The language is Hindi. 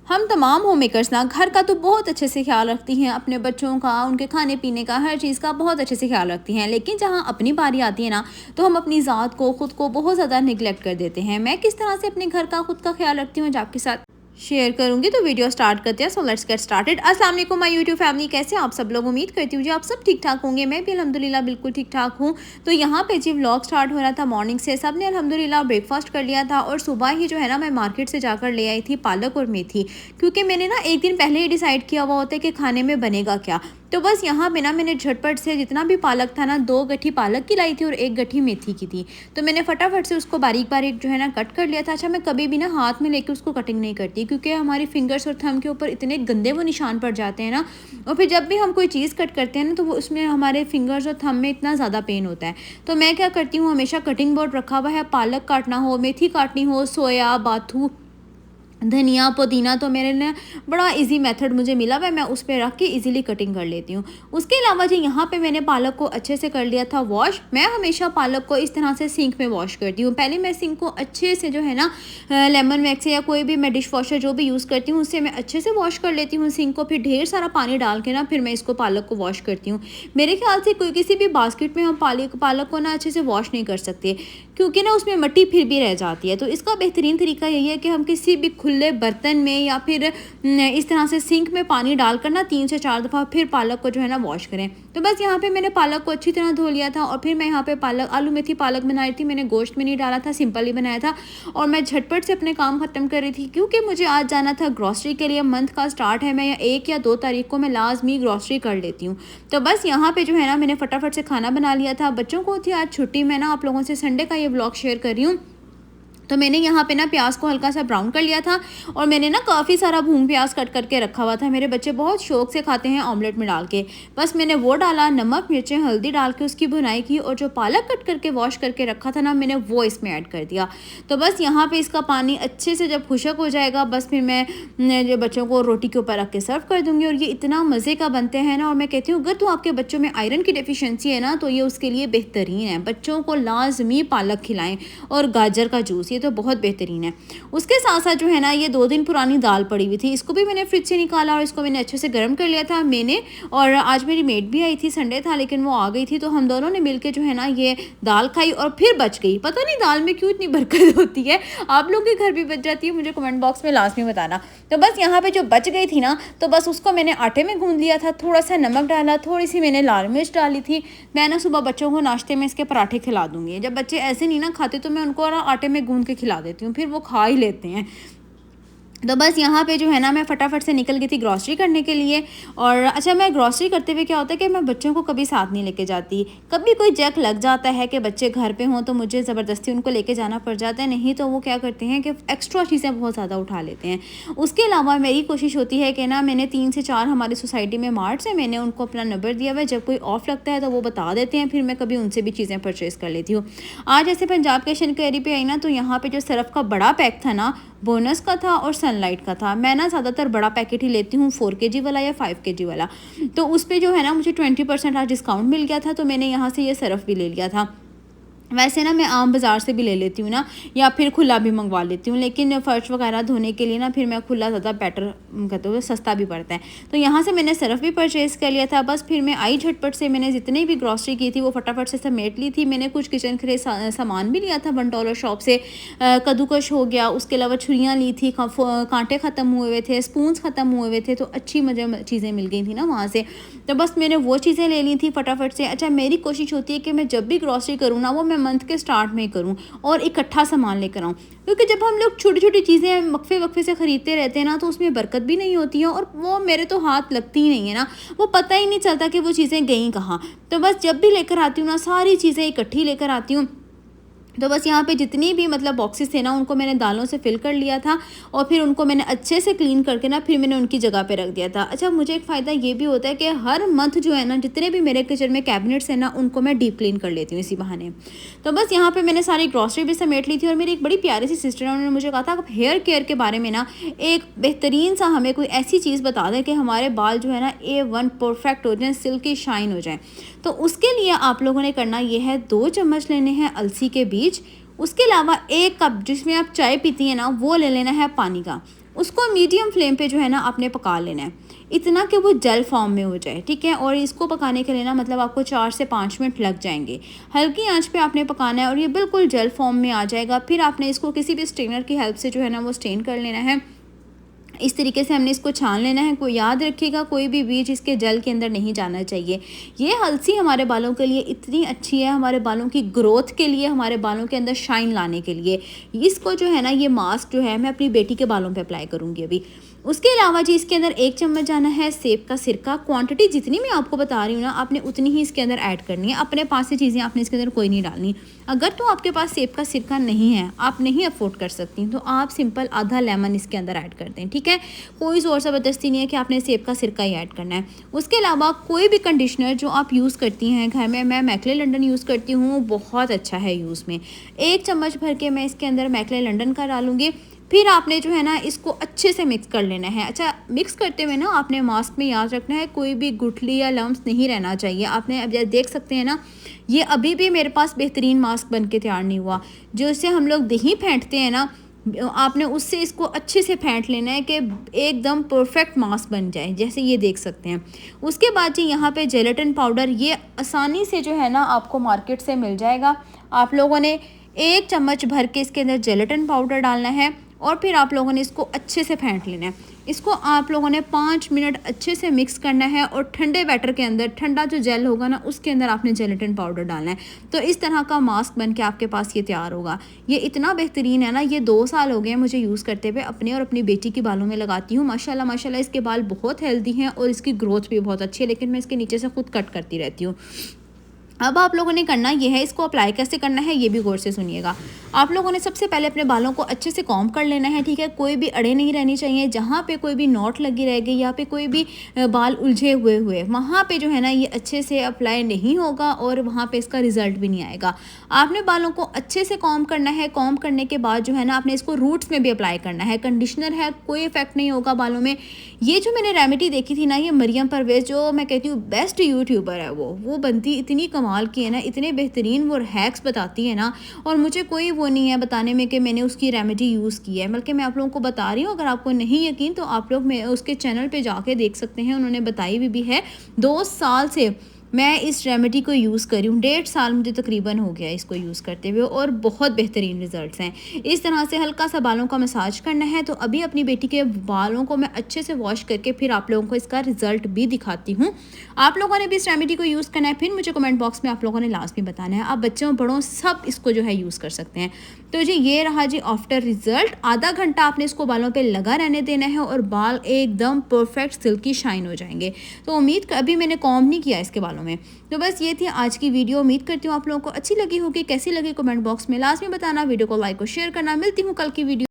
हम तमाम होम मेकर्स ना घर का तो बहुत अच्छे से ख्याल रखती हैं, अपने बच्चों का, उनके खाने पीने का, हर चीज़ का बहुत अच्छे से ख्याल रखती हैं। लेकिन जहाँ अपनी बारी आती है ना, तो हम अपनी ज़ात को, खुद को बहुत ज़्यादा निगलेक्ट कर देते हैं। मैं किस तरह से अपने घर का, खुद का ख्याल रखती हूँ, आज आपके साथ शेयर करूंगी। तो वीडियो स्टार्ट करते हैं। So let's get started. अस्सलाम वालेकुम माय यूट्यूब फैमिली, कैसे आप सब लोग? उम्मीद करती हूँ जी आप सब ठीक ठाक होंगे। मैं भी अल्हम्दुलिल्लाह बिल्कुल ठीक ठाक हूँ। तो यहाँ पे जी व्लॉग स्टार्ट हो रहा था मॉर्निंग से। सब ने अल्हम्दुलिल्लाह ब्रेकफास्ट कर लिया था और सुबह ही जो है ना, मैं मार्केट से जाकर ले आई थी पालक और मेथी, क्योंकि मैंने ना एक दिन पहले ही डिसाइड किया हुआ होता है कि खाने में बनेगा क्या। तो बस यहाँ पे ना मैंने झटपट से जितना भी पालक था ना, 2 गट्ठी पालक की लाई थी और 1 गट्ठी मेथी की थी। तो मैंने फटाफट से उसको बारीक बारीक जो है ना कट कर लिया था। अच्छा, मैं कभी भी ना हाथ में लेके उसको कटिंग नहीं करती, क्योंकि हमारी फिंगर्स और थंब के ऊपर इतने गंदे वो निशान पड़ जाते हैं ना, और फिर जब भी हम कोई चीज़ कट करते हैं ना, तो वो उसमें हमारे फिंगर्स और थंब में इतना ज़्यादा पेन होता है। तो मैं क्या करती हूँ, हमेशा कटिंग बोर्ड रखा हुआ है। पालक काटना हो, मेथी काटनी हो, सोया, बाथू, धनिया, पुदीना, तो मेरे ने बड़ा इजी मेथड मुझे मिला हुआ है, मैं उस पे रख के इजीली कटिंग कर लेती हूँ। उसके अलावा जी यहाँ पे मैंने पालक को अच्छे से कर लिया था वॉश। मैं हमेशा पालक को इस तरह से सिंक में वॉश करती हूँ। पहले मैं सिंक को अच्छे से जो है ना, लेमन वैक्स या कोई भी मैं डिश वॉशर जो भी यूज़ करती हूँ, उससे मैं अच्छे से वॉश कर लेती हूँ सिंक को। फिर ढेर सारा पानी डाल के ना, फिर मैं इसको पालक को वॉश करती हूँ। मेरे ख्याल से कोई किसी भी बास्केट में हम पालक को ना अच्छे से वॉश नहीं कर सकते, क्योंकि ना उसमें मिट्टी फिर भी रह जाती है। तो इसका बेहतरीन तरीका यही है कि हम किसी भी खुले बर्तन में या फिर इस तरह से सिंक में पानी डालकर ना 3 से 4 दफ़ा फिर पालक को जो है ना वॉश करें। तो बस यहाँ पे मैंने पालक को अच्छी तरह धो लिया था और फिर मैं यहाँ पे पालक, आलू मेथी पालक बना रही थी। मैंने गोश्त में नहीं डाला था, सिंपल ही बनाया था और मैं झटपट से अपने काम ख़त्म कर रही थी, क्योंकि मुझे आज जाना था ग्रॉसरी के लिए। मंथ का स्टार्ट है, मैं 1 या 2 तारीख को मैं लाजमी ग्रॉसरी कर लेती हूँ। तो बस यहाँ पे जो है ना, मैंने फटाफट से खाना बना लिया था। बच्चों को थी आज छुट्टी। मैं ना आप लोगों से संडे का ये व्लॉग शेयर कर रही हूँ। तो मैंने यहाँ पे ना प्याज को हल्का सा ब्राउन कर लिया था और मैंने ना काफ़ी सारा भून प्याज कट करके रखा हुआ था। मेरे बच्चे बहुत शौक से खाते हैं ऑमलेट में डाल के। बस मैंने वो डाला, नमक, मिर्चें, हल्दी डाल के उसकी भुनाई की और जो पालक कट करके वॉश करके रखा था ना, मैंने वो इसमें ऐड कर दिया। तो बस यहाँ पे इसका पानी अच्छे से जब खुशक हो जाएगा, बस फिर मैं जो बच्चों को रोटी के ऊपर रख के सर्व कर दूँगी। और ये इतना मज़े का बनते हैं ना, और मैं कहती हूँ अगर तो आपके बच्चों में आयरन की डेफिशिएंसी है ना, तो ये उसके लिए बेहतरीन है। बच्चों को लाजमी पालक खिलाएँ और गाजर का जूस, ये तो बहुत बेहतरीन है। उसके साथ साथ जो है ना, ये 2 दिन पुरानी दाल पड़ी हुई थी, इसको भी मैंने फ्रिज से निकाला और इसको मैंने अच्छे से गर्म कर लिया था मैंने। और आज मेरी मेड भी आई थी, संडे था लेकिन वो आ गई थी, तो हम दोनों ने मिलके जो है ना ये दाल खाई और फिर बच गई। पता नहीं दाल में क्यों इतनी बरकत होती है, आप लोग के घर भी बच जाती है, मुझे कमेंट बॉक्स में लाजमी बताना। तो बस यहाँ पे जो बच गई थी ना, तो बस उसको मैंने आटे में गूंद लिया था, थोड़ा सा नमक डाला, थोड़ी सी मैंने लाल मिर्च डाली थी। मैं ना सुबह बच्चों को नाश्ते में इसके पराठे खिला दूंगी। जब बच्चे ऐसे नहीं ना खाते, तो मैं उनको ना आटे में गूंद के खिला देती हूँ, फिर वो खा ही लेते हैं। तो बस यहाँ पे जो है ना, मैं फटाफट से निकल गई थी ग्रॉसरी करने के लिए। और अच्छा, मैं ग्रॉसरी करते हुए क्या होता है कि मैं बच्चों को कभी साथ नहीं लेके जाती। कभी कोई जग लग जाता है कि बच्चे घर पे हों, तो मुझे ज़बरदस्ती उनको लेके जाना पड़ जाता है, नहीं तो वो क्या करते हैं कि एक्स्ट्रा चीज़ें बहुत ज़्यादा उठा लेते हैं। उसके अलावा मेरी कोशिश होती है कि ना, मैंने 3 से 4 हमारी सोसाइटी में मार्ट्स है, मैंने उनको अपना नंबर दिया हुआ है। जब कोई ऑफ लगता है तो वो बता देते हैं, फिर मैं कभी उनसे भी चीज़ें परचेज़ कर लेती हूँ। आज ऐसे पंजाब के शनकैरी पे आई ना, तो यहाँ पे जो सरफ का बड़ा पैक था ना, बोनस का था और सनलाइट का था। मैं ना ज़्यादातर बड़ा पैकेट ही लेती हूँ, 4 केजी वाला या 5 केजी वाला। तो उस पे जो है ना, मुझे 20% आज डिस्काउंट मिल गया था, तो मैंने यहाँ से ये सरफ भी ले लिया था। वैसे ना मैं आम बाज़ार से भी ले लेती हूँ ना, या फिर खुला भी मंगवा लेती हूँ, लेकिन फ़र्श वगैरह धोने के लिए ना फिर मैं खुला ज़्यादा बेटर कहते हुए, सस्ता भी पड़ता है। तो यहाँ से मैंने सरफ भी परचेज़ कर लिया था। बस फिर मैं आई झटपट से, मैंने जितनी भी ग्रॉसरी की थी वो फटाफट से समेट ली थी। मैंने कुछ किचन के सामान भी लिया था $1 शॉप से। कद्दूकश हो गया, उसके अलावा छुरियाँ ली थी, कांटे ख़त्म हुए हुए थे, स्पून्स ख़त्म हुए हुए थे, तो अच्छी मज़े चीज़ें मिल गई थी ना वहाँ से। तो बस मैंने वो चीज़ें ले ली थी फटाफट से। अच्छा, मेरी कोशिश होती है कि मैं जब भी ग्रॉसरी करूँ ना, वो मैं मंथ के स्टार्ट में करूँ और इकट्ठा सामान लेकर आऊँ, क्योंकि जब हम लोग छोटी छोटी चीज़ें वक्फे वक्फे से ख़रीदते रहते हैं ना, तो उसमें बरकत भी नहीं होती है और वो मेरे तो हाथ लगती ही नहीं है ना, वो पता ही नहीं चलता कि वो चीज़ें गई कहाँ। तो बस जब भी लेकर आती हूँ ना, सारी चीज़ें इकट्ठी लेकर आती हूँ। तो बस यहाँ पे जितनी भी मतलब बॉक्सेस थे ना, उनको मैंने दालों से फिल कर लिया था और फिर उनको मैंने अच्छे से क्लीन करके ना, फिर मैंने उनकी जगह पे रख दिया था। अच्छा, मुझे एक फ़ायदा ये भी होता है कि हर मंथ जो है ना, जितने भी मेरे किचन में कैबिनेट्स हैं ना, उनको मैं डीप क्लीन कर लेती हूँ इसी बहाने। तो बस यहाँ पे मैंने सारी ग्रॉसरी भी समेट ली थी। और मेरी एक बड़ी प्यारी सी सिस्टर है, उन्होंने मुझे कहा था आप हेयर केयर के बारे में ना एक बेहतरीन सा हमें कोई ऐसी चीज़ बता दें कि हमारे बाल जो है ना A1 परफेक्ट हो जाएँ, सिल्की शाइन हो जाएँ। तो उसके लिए आप लोगों ने करना ये है, 2 चम्मच लेने हैं अलसी के बीज। उसके अलावा 1 कप जिसमें आप चाय पीती हैं ना, वो ले लेना है पानी का। उसको मीडियम फ्लेम पे जो है ना आपने पका लेना है, इतना कि वो जेल फॉर्म में हो जाए, ठीक है। और इसको पकाने के लिए ना मतलब आपको 4 से 5 मिनट लग जाएंगे। हल्की आंच पे आपने पकाना है और ये बिल्कुल जेल फॉर्म में आ जाएगा। फिर आपने इसको किसी भी स्ट्रेनर की हेल्प से जो है ना वो स्ट्रेन कर लेना है। इस तरीके से हमने इसको छान लेना है। कोई याद रखिएगा, कोई भी बीज इसके जल के अंदर नहीं जाना चाहिए। ये हल्सी हमारे बालों के लिए इतनी अच्छी है, हमारे बालों की ग्रोथ के लिए, हमारे बालों के अंदर शाइन लाने के लिए। इसको जो है ना ये मास्क जो है मैं अपनी बेटी के बालों पे अप्लाई करूँगी अभी। उसके अलावा जी इसके अंदर 1 चम्मच जाना है सेब का सिरका। क्वांटिटी जितनी मैं आपको बता रही हूँ ना आपने उतनी ही इसके अंदर ऐड करनी है। अपने पास से चीज़ें आपने इसके अंदर कोई नहीं डालनी। अगर तो आपके पास सेब का सिरका नहीं है, आप नहीं अफोर्ड कर सकती, तो आप सिंपल आधा लेमन इसके अंदर ऐड कर दें, ठीक है। कोई ज़ोर ज़बरदस्ती नहीं है कि आपने सेब का सिरका ही ऐड करना है। उसके अलावा कोई भी कंडीशनर जो आप यूज़ करती हैं घर में, मैं मैक्ले लंडन यूज़ करती हूँ, बहुत अच्छा है यूज़ में। 1 चम्मच भर के मैं इसके अंदर मैक्ले लंडन का डालूंगी। फिर आपने जो है ना इसको अच्छे से मिक्स कर लेना है। अच्छा, मिक्स करते हुए ना आपने मास्क में याद रखना है कोई भी गुठली या लम्स नहीं रहना चाहिए। आपने अब देख सकते हैं ना, ये अभी भी मेरे पास बेहतरीन मास्क बन के तैयार नहीं हुआ। जो इससे हम लोग दही फेंटते हैं ना, आपने उससे इसको अच्छे से फेंट लेना है कि एकदम परफेक्ट मास्क बन जाए, जैसे ये देख सकते हैं। उसके बाद जी यहाँ पे जेलेटिन पाउडर, ये आसानी से जो है ना आपको मार्केट से मिल जाएगा। आप लोगों ने 1 चम्मच भर के इसके अंदर जेलेटिन पाउडर डालना है और फिर आप लोगों ने इसको अच्छे से फेंट लेना है। इसको आप लोगों ने 5 मिनट अच्छे से मिक्स करना है और ठंडे बैटर के अंदर, ठंडा जो जेल होगा ना उसके अंदर आपने जेलेटिन पाउडर डालना है। तो इस तरह का मास्क बन के आपके पास ये तैयार होगा। ये इतना बेहतरीन है ना, ये 2 साल हो गए मुझे यूज़ करते हुए। अपने और अपनी बेटी के बालों में लगाती हूँ। माशाल्लाह माशाल्लाह इसके बाल बहुत हेल्दी हैं और इसकी ग्रोथ भी बहुत अच्छी है, लेकिन मैं इसके नीचे से खुद कट करती रहती हूँ। अब आप लोगों ने करना ये है, इसको अप्लाई कैसे करना है ये भी गौर से सुनिएगा। आप लोगों ने सबसे पहले अपने बालों को अच्छे से कॉम्ब कर लेना है, ठीक है। कोई भी अड़े नहीं रहनी चाहिए। जहाँ पे कोई भी नॉट लगी रहेगी या पे कोई भी बाल उलझे हुए वहाँ पे जो है ना ये अच्छे से अप्लाई नहीं होगा और वहाँ पे इसका रिजल्ट भी नहीं आएगा। आपने बालों को अच्छे से कॉम्ब करना है। कॉम्ब करने के बाद जो है ना आपने इसको रूट्स में भी अप्लाई करना है। कंडीशनर है, कोई इफेक्ट नहीं होगा बालों में। ये जो मैंने रेमेडी देखी थी ना, ये मरियम परवेज़, जो मैं कहती हूँ बेस्ट यूट्यूबर है, वो बनती इतनी कमाल की है ना, इतने बेहतरीन वो हैक्स बताती है ना। और मुझे कोई वो नहीं है बताने में कि मैंने उसकी रेमेडी यूज़ की है, बल्कि मैं आप लोगों को बता रही हूँ। अगर आपको नहीं यकीन तो आप लोग उसके चैनल पे जाके देख सकते हैं, उन्होंने बताई भी है। 2 साल से मैं इस रेमेडी को यूज़ कर रही हूँ। 1.5 साल मुझे तकरीबन हो गया इसको यूज़ करते हुए और बहुत बेहतरीन रिजल्ट्स हैं। इस तरह से हल्का सा बालों का मसाज करना है। तो अभी अपनी बेटी के बालों को मैं अच्छे से वॉश करके फिर आप लोगों को इसका रिजल्ट भी दिखाती हूँ। आप लोगों ने भी इस रेमेडी को यूज़ करना है, फिर मुझे कमेंट बॉक्स में आप लोगों ने लास्ट में बताना है। आप बच्चों बड़ों सब इसको जो है यूज़ कर सकते हैं। तो जी ये रहा जी आफ्टर रिजल्ट। आधा घंटा आपने इसको बालों पे लगा रहने देना है और बाल एकदम परफेक्ट सिल्की शाइन हो जाएंगे। तो उम्मीद अभी मैंने कॉम्ब नहीं किया इसके बालों में। तो बस ये थी आज की वीडियो। उम्मीद करती हूँ आप लोगों को अच्छी लगी होगी। कैसी लगी कमेंट बॉक्स में लास्ट में बताना। वीडियो को लाइक और शेयर करना। मिलती हूँ कल की वीडियो।